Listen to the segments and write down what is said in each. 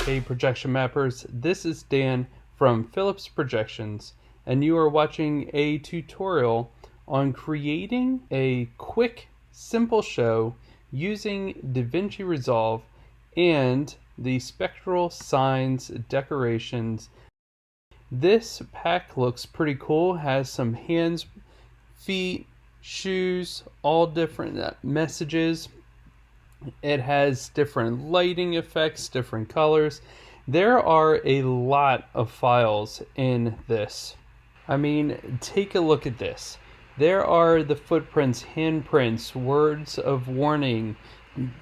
Hey projection mappers, this is Dan from Phillips Projections, and you are watching a tutorial on creating a quick, simple show using Davinci Resolve and the Spectral Signs decorations. This pack looks pretty cool, has some hands, feet, shoes, all different messages. It has different lighting effects, different colors. There are a lot of files in this. I mean, take a look at this. There are the footprints, handprints, words of warning,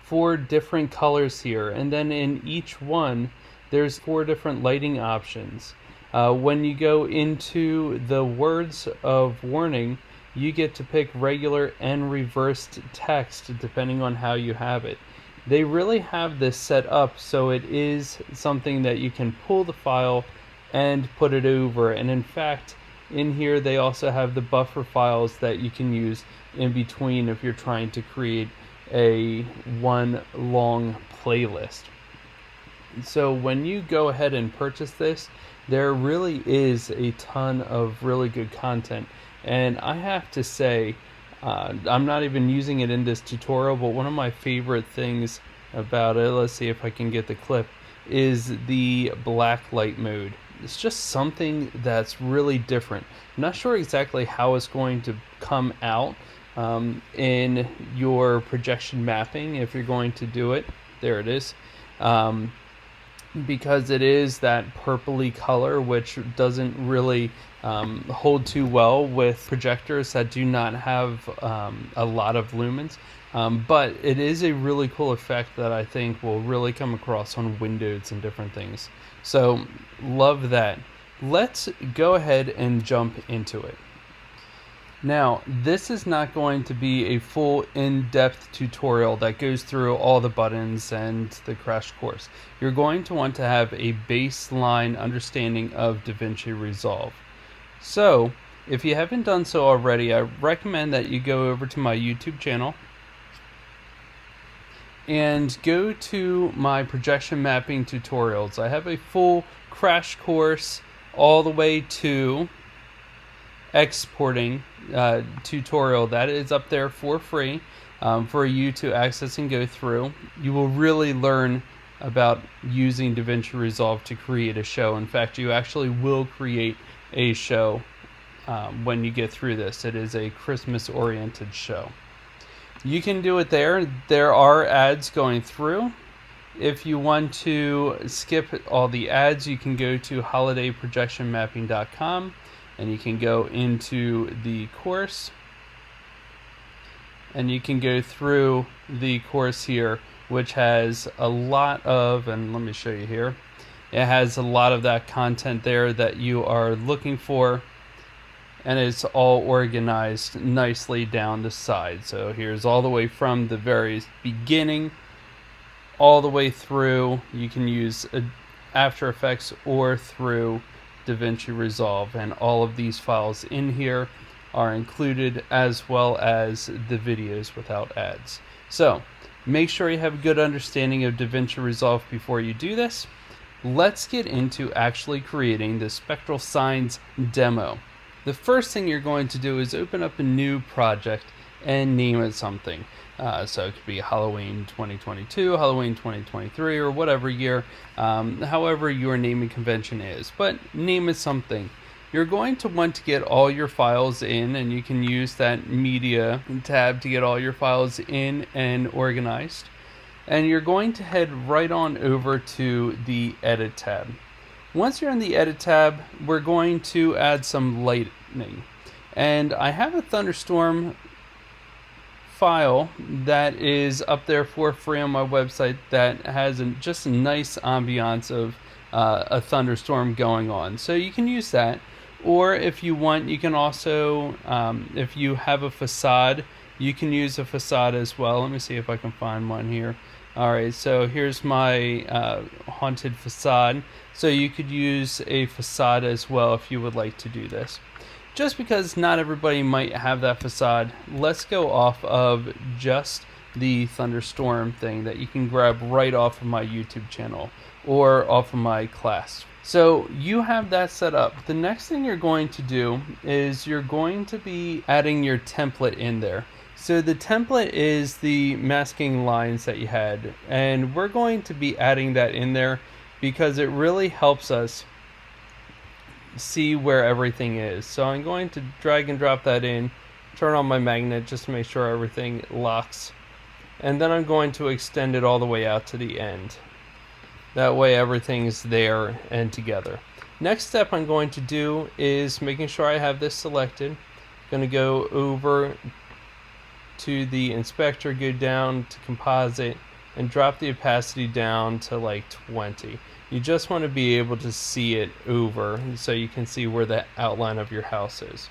4 different colors here, and then in each one there's 4 different lighting options. When you go into the words of warning, you get to pick regular and reversed text depending on how you have it. They really have this set up so it is something that you can pull the file and put it over. And in fact, in here they also have the buffer files that you can use in between if you're trying to create a one long playlist. So when you go ahead and purchase this, there really is a ton of really good content. And I have to say, I'm not even using it in this tutorial, but one of my favorite things about it, let's see if I can get the clip, is the black light mode. It's just something that's really different. I'm not sure exactly how it's going to come out in your projection mapping if you're going to do it. There it is. Because it is that purpley color, which doesn't really hold too well with projectors that do not have a lot of lumens. But it is a really cool effect that I think will really come across on windows and different things. So love that. Let's go ahead and jump into it. Now, this is not going to be a full in-depth tutorial that goes through all the buttons and the crash course. You're going to want to have a baseline understanding of Davinci Resolve. So, if you haven't done so already, I recommend that you go over to my YouTube channel and go to my projection mapping tutorials. I have a full crash course all the way to exporting tutorial that is up there for free for you to access and go through. You will really learn about using Davinci Resolve to create a show. In fact, you actually will create a show when you get through this. It is a Christmas oriented show. You can do it there. There are ads going through. If you want to skip all the ads, you can go to holidayprojectionmapping.com and you can go into the course and you can go through the course here, which has a lot of, and let me show you here, it has a lot of that content there that you are looking for, and it's all organized nicely down the side. So here's all the way from the very beginning all the way through. You can use After Effects or through Davinci Resolve, and all of these files in here are included, as well as the videos without ads. So make sure you have a good understanding of Davinci Resolve before you do this. Let's get into actually creating the Spectral Signs demo. The first thing you're going to do is open up a new project and name it something. So it could be Halloween 2022, Halloween 2023, or whatever year, however your naming convention is. But name it something. You're going to want to get all your files in, and you can use that media tab to get all your files in and organized. And you're going to head right on over to the Edit tab. Once you're in the Edit tab, we're going to add some lighting. And I have a thunderstorm file that is up there for free on my website that has just a nice ambiance of a thunderstorm going on. So you can use that, or if you want, you can also, if you have a facade, you can use a facade as well. Let me see if I can find one here. Alright, so here's my haunted facade. So you could use a facade as well if you would like to do this. Just because not everybody might have that facade, let's go off of just the thunderstorm thing that you can grab right off of my YouTube channel or off of my class. So you have that set up. The next thing you're going to do is you're going to be adding your template in there. So the template is the masking lines that you had, and we're going to be adding that in there because it really helps us see where everything is. So I'm going to drag and drop that in, turn on my magnet just to make sure everything locks, and then I'm going to extend it all the way out to the end. That way everything's there and together. Next step I'm going to do is making sure I have this selected. I'm going to go over to the inspector, go down to composite, and drop the opacity down to like 20. You just want to be able to see it over so you can see where the outline of your house is.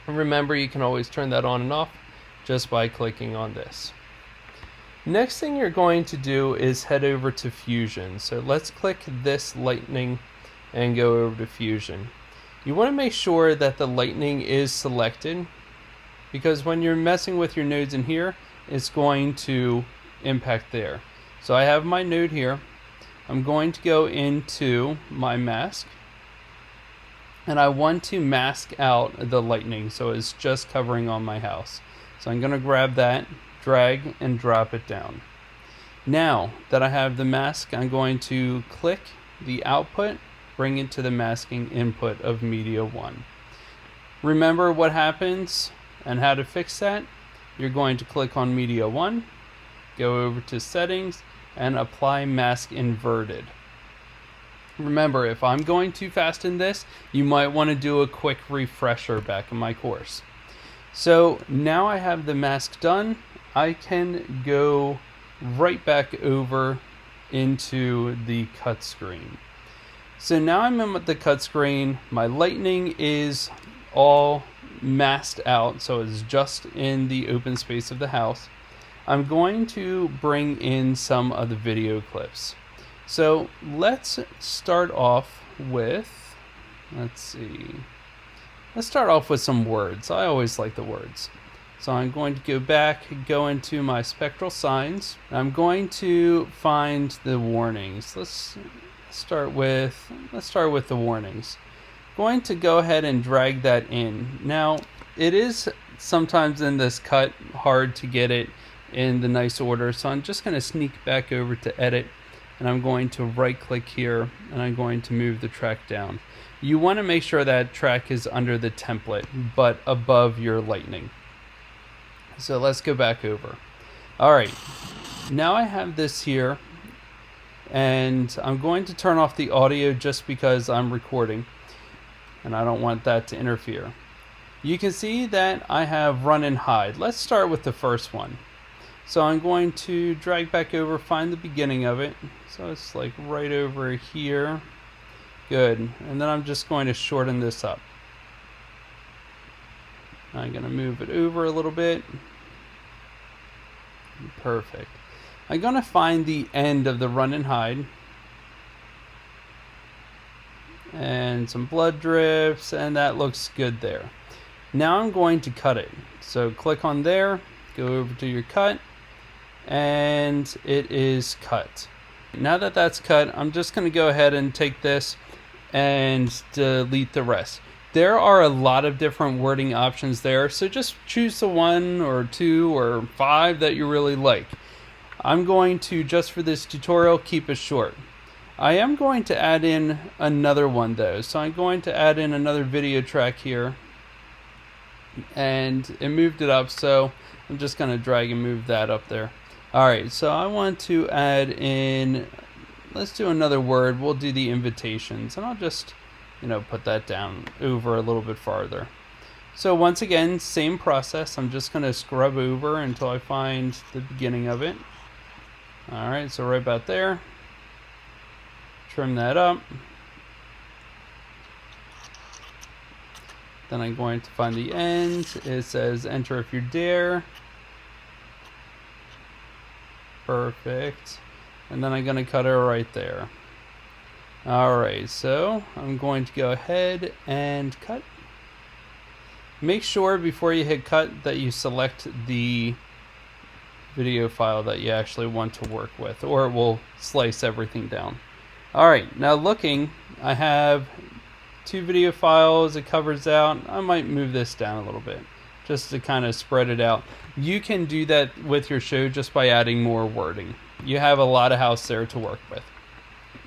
And remember, you can always turn that on and off just by clicking on this. Next thing you're going to do is head over to Fusion. So let's click this lightning and go over to Fusion. You want to make sure that the lightning is selected, because when you're messing with your nodes in here, it's going to impact there. So I have my node here. I'm going to go into my mask, and I want to mask out the lightning so it's just covering on my house. So I'm going to grab that, drag and drop it down. Now that I have the mask, I'm going to click the output, bring it to the masking input of media 1. Remember what happens and how to fix that? You're going to click on media 1, go over to settings, and apply mask inverted. Remember, if I'm going too fast in this, you might want to do a quick refresher back in my course. So now I have the mask done. I can go right back over into the cut screen. So now I'm in the cut screen. My lightning is all masked out, so it's just in the open space of the house. I'm going to bring in some of the video clips. So let's start off with, let's start off with some words. I always like the words. So I'm going to go back, go into my Spectral Signs. I'm going to find the warnings. Let's start with the warnings. Going to go ahead and drag that in. Now, it is sometimes in this cut hard to get it in the nice order, so I'm just going to sneak back over to edit, and I'm going to right click here, and I'm going to move the track down. You want to make sure that track is under the template but above your lightning. So let's go back over. Alright, now I have this here, and I'm going to turn off the audio just because I'm recording and I don't want that to interfere. You can see that I have run and hide. Let's start with the first one. So I'm going to drag back over, find the beginning of it. So it's like right over here. Good. And then I'm just going to shorten this up. I'm going to move it over a little bit. Perfect. I'm going to find the end of the run and hide. And some blood drips, and that looks good there. Now I'm going to cut it. So click on there, go over to your cut, and it is cut. Now that that's cut, I'm just going to go ahead and take this and delete the rest. There are a lot of different wording options there, so just choose the 1 or 2 or 5 that you really like. I'm going to, just for this tutorial, keep it short. I am going to add in another one though, so I'm going to add in another video track here, and it moved it up, so I'm just going to drag and move that up there. Alright, so I want to add in, let's do another word. We'll do the invitations, and I'll just put that down over a little bit farther. So once again, same process. I'm just going to scrub over until I find the beginning of it. Alright, so right about there. Trim that up. Then I'm going to find the end. It says enter if you dare. Perfect. And then I'm going to cut it right there. Alright, so I'm going to go ahead and cut. Make sure before you hit cut that you select the video file that you actually want to work with, or it will slice everything down. Alright, now looking, I have 2 video files, it covers out. I might move this down a little bit just to kind of spread it out. You can do that with your show just by adding more wording. You have a lot of house there to work with.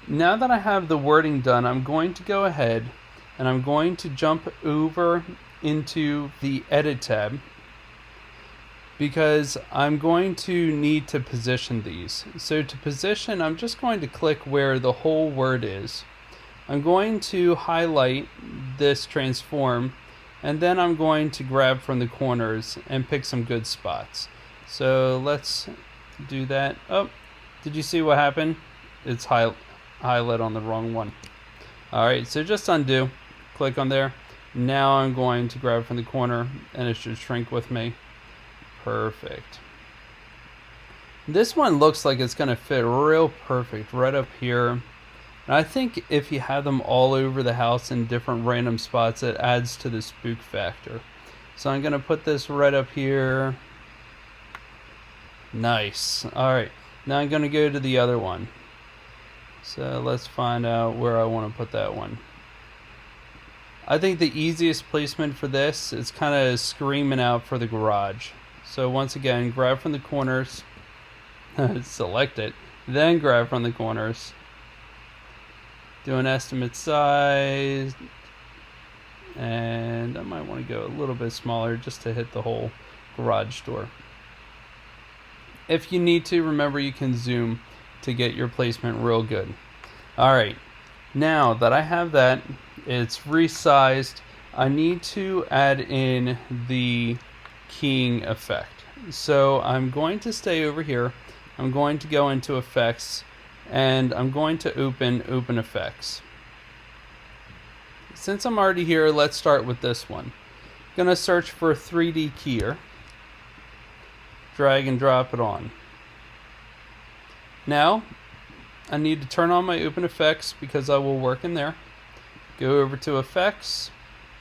Now that I have the wording done, I'm going to go ahead and I'm going to jump over into the Edit tab, because I'm going to need to position these. So to position, I'm just going to click where the whole word is. I'm going to highlight this transform, and then I'm going to grab from the corners and pick some good spots. So let's do that. Oh, did you see what happened? It's highlight on the wrong one. Alright, so just undo, click on there. Now I'm going to grab from the corner and it should shrink with me. Perfect. This one looks like it's going to fit real perfect right up here. And I think if you have them all over the house in different random spots, it adds to the spook factor. So I'm going to put this right up here. Nice. Alright, now I'm going to go to the other one. So let's find out where I want to put that one. I think the easiest placement for this is kind of screaming out for the garage. So once again, grab from the corners, select it, then grab from the corners, do an estimate size, and I might want to go a little bit smaller just to hit the whole garage door. If you need to, remember you can zoom to get your placement real good. Alright, now that I have that, it's resized, I need to add in the keying effect. So I'm going to stay over here, I'm going to go into effects, and I'm going to open effects. Since I'm already here, let's start with this one. I'm going to search for 3D keyer, drag and drop it on. Now I need to turn on my open effects because I will work in there. Go over to effects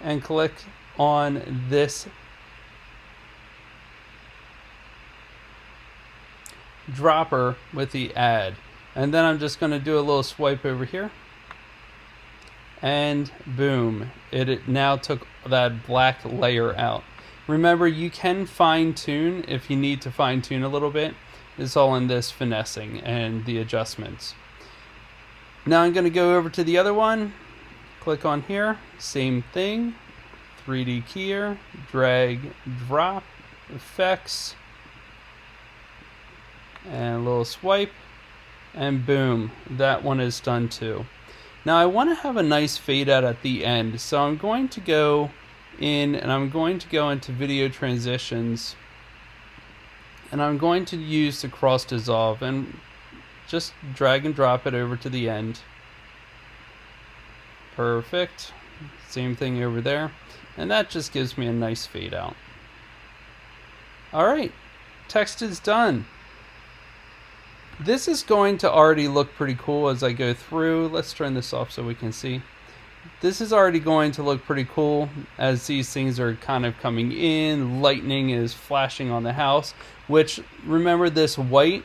and click on this dropper with the add, and then I'm just going to do a little swipe over here, and boom, it now took that black layer out. Remember, you can fine tune if you need to fine tune a little bit. It's all in this finessing and the adjustments. Now I'm going to go over to the other one, click on here, same thing, 3D keyer, drag, drop, effects, and a little swipe, and boom, that one is done too. Now I want to have a nice fade out at the end, so I'm going to go in and I'm going to go into video transitions, and I'm going to use the cross dissolve and just drag and drop it over to the end. Perfect. Same thing over there, and that just gives me a nice fade out. Alright, text is done. This is going to already look pretty cool as I go through. Let's turn this off so we can see. This is already going to look pretty cool as these things are kind of coming in. Lightning is flashing on the house, which, remember, this white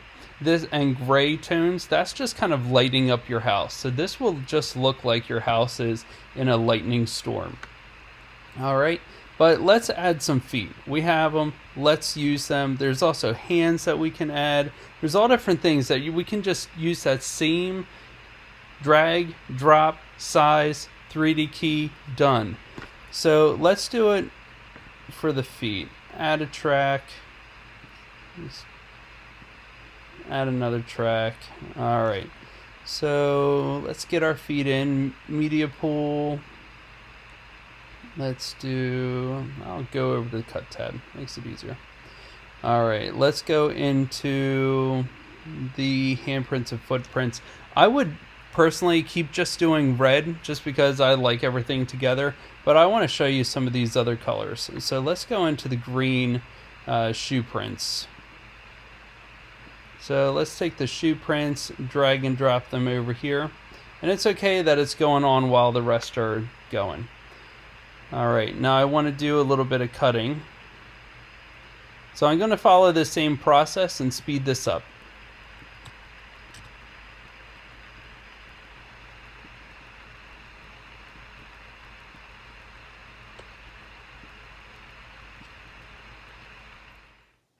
and gray tones, that's just kind of lighting up your house. So this will just look like your house is in a lightning storm. Alright, but let's add some feet. We have them, let's use them. There's also hands that we can add. There's all different things that we can just use that same drag, drop, size, 3D key, done. So let's do it for the feet. Add a track. Add another track. Alright, so let's get our feet in. Media pool. Let's do, I'll go over to the cut tab, makes it easier. Alright, let's go into the handprints and footprints. I would personally keep just doing red just because I like everything together, but I want to show you some of these other colors. So let's go into the green shoe prints. So let's take the shoe prints, drag and drop them over here. And it's okay that it's going on while the rest are going. Alright, now I want to do a little bit of cutting. So I'm going to follow the same process and speed this up.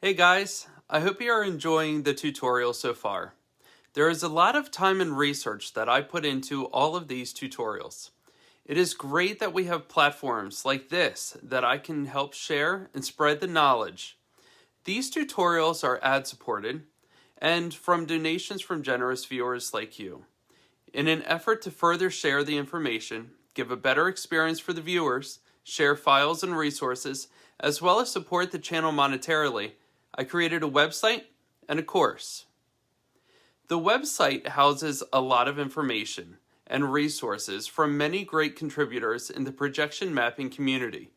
Hey guys, I hope you are enjoying the tutorial so far. There is a lot of time and research that I put into all of these tutorials. It is great that we have platforms like this that I can help share and spread the knowledge. These tutorials are ad supported and from donations from generous viewers like you. In an effort to further share the information, give a better experience for the viewers, share files and resources, as well as support the channel monetarily, I created a website and a course. The website houses a lot of information and resources from many great contributors in the projection mapping community.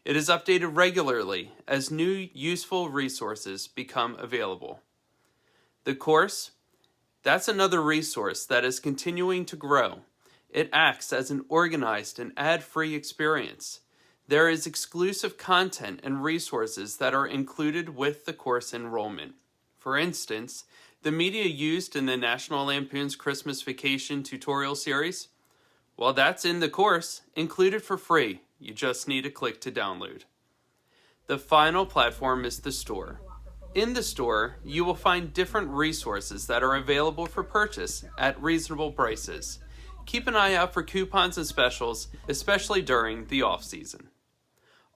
It is updated regularly as new useful resources become available. The course, that's another resource that is continuing to grow. It acts as an organized and ad-free experience. There is exclusive content and resources that are included with the course enrollment. For instance, the media used in the National Lampoon's Christmas Vacation tutorial series, well, that's in the course, included for free. You just need to click to download. The final platform is the store. In the store, you will find different resources that are available for purchase at reasonable prices. Keep an eye out for coupons and specials, especially during the off-season.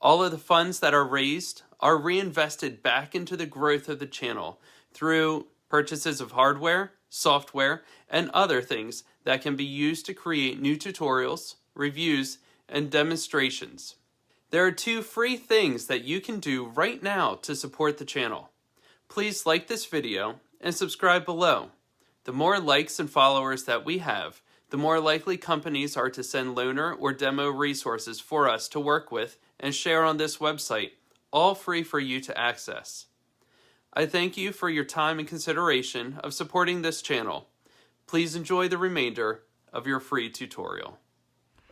All of the funds that are raised are reinvested back into the growth of the channel through purchases of hardware, software, and other things that can be used to create new tutorials, reviews, and demonstrations. There are 2 free things that you can do right now to support the channel. Please like this video and subscribe below. The more likes and followers that we have, the more likely companies are to send loaner or demo resources for us to work with and share on this website, all free for you to access. I thank you for your time and consideration of supporting this channel. Please enjoy the remainder of your free tutorial.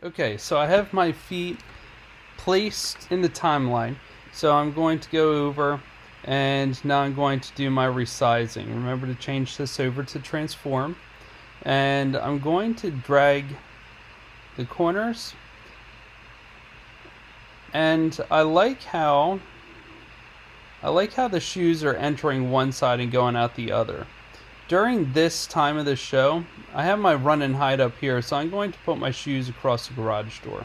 Okay, so I have my feet placed in the timeline. So I'm going to go over and now I'm going to do my resizing. Remember to change this over to transform. And I'm going to drag the corners. And I like how the shoes are entering one side and going out the other. During this time of the show, I have my run and hide up here, so I'm going to put my shoes across the garage door.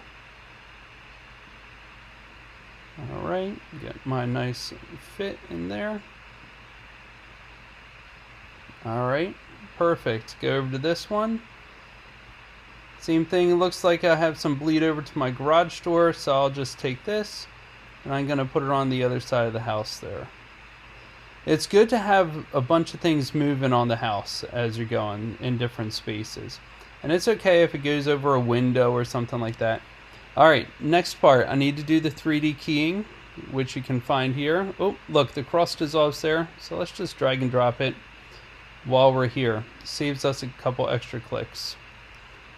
Alright, get my nice fit in there. Alright, perfect. Go over to this one. Same thing, it looks like I have some bleed over to my garage door, so I'll just take this and I'm going to put it on the other side of the house there. It's good to have a bunch of things moving on the house as you're going in different spaces. And it's okay if it goes over a window or something like that. Alright, next part, I need to do the 3D keying, which you can find here. Oh, look, the cross dissolves there, so let's just drag and drop it while we're here. Saves us a couple extra clicks.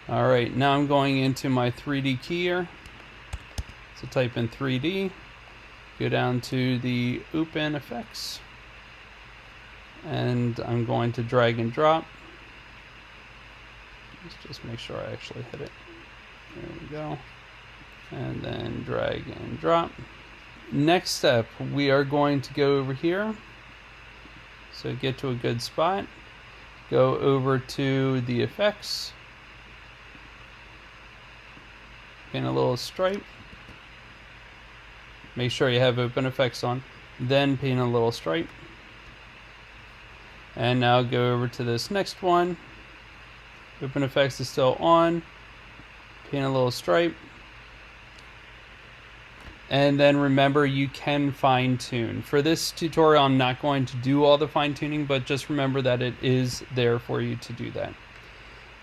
Alright, now I'm going into my 3D keyer. So type in 3D, go down to the AtmosFX, and I'm going to drag and drop. Let's just make sure I actually hit it. There we go. And then drag and drop. Next step, we are going to go over here. So get to a good spot. Go over to the effects. Paint a little stripe. Make sure you have AtmosFX on. Then paint a little stripe. And now go over to this next one. AtmosFX is still on. Paint a little stripe. And then remember, you can fine tune. For this tutorial, I'm not going to do all the fine tuning, but just remember that it is there for you to do that.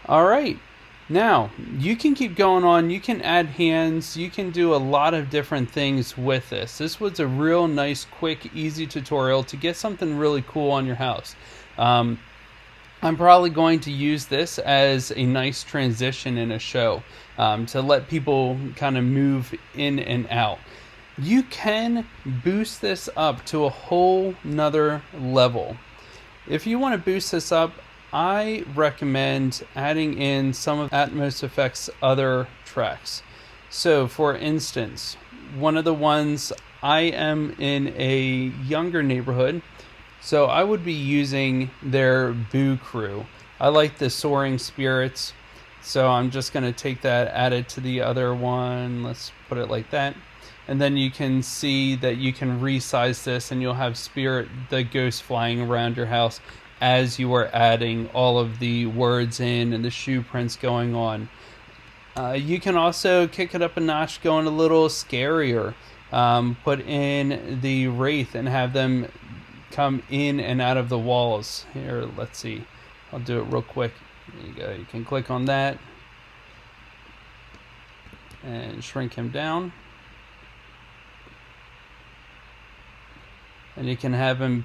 Alright, now you can keep going on, you can add hands, you can do a lot of different things with this. This was a real nice, quick, easy tutorial to get something really cool on your house. I'm probably going to use this as a nice transition in a show to let people kind of move in and out. You can boost this up to a whole nother level. If you want to boost this up, I recommend adding in some of AtmosFX other tracks. So for instance, one of the ones, I am in a younger neighborhood, so I would be using their Boo Crew. I like the Soaring Spirits, so I'm just going to take that, add it to the other one. Let's put it like that. And then you can see that you can resize this and you'll have Spirit, the ghost, flying around your house as you are adding all of the words in and the shoe prints going on. You can also kick it up a notch, going a little scarier. Put in the Wraith and have them come in and out of the walls. Here, let's see. I'll do it real quick. There you go. You can click on that and shrink him down. And you can have him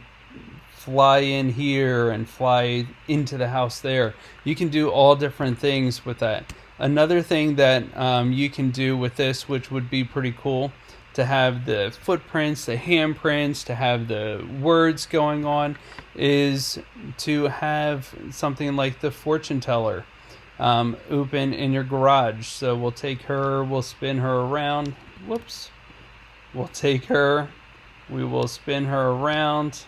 fly in here and fly into the house there. You can do all different things with that. Another thing that you can do with this, which would be pretty cool, to have the footprints, the handprints, to have the words going on, is to have something like the fortune teller open in your garage. So we'll take her, we'll spin her around. Whoops. We'll take her, we will spin her around,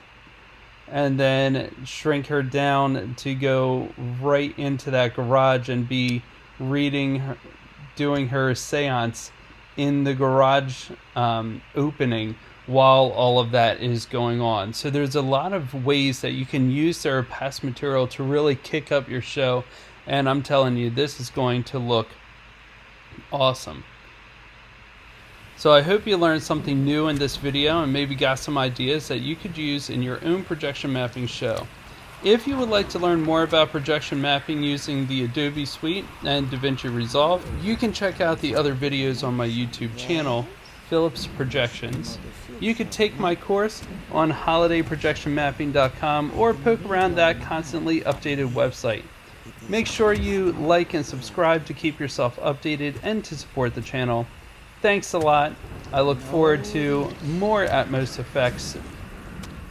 and then shrink her down to go right into that garage and be reading her, doing her seance in the garage opening while all of that is going on. So there's a lot of ways that you can use their past material to really kick up your show, and I'm telling you, this is going to look awesome. So I hope you learned something new in this video and maybe got some ideas that you could use in your own projection mapping show. If you would like to learn more about projection mapping using the Adobe Suite and Davinci Resolve, you can check out the other videos on my YouTube channel, Phillips Projections. You could take my course on holidayprojectionmapping.com or poke around that constantly updated website. Make sure you like and subscribe to keep yourself updated and to support the channel. Thanks a lot. I look forward to more AtmosFX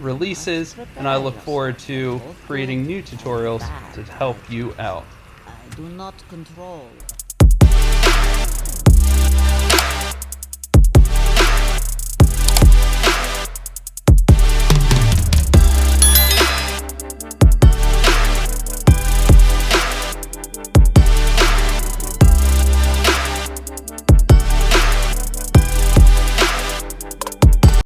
releases, and I look forward to creating new tutorials to help you out. I do not control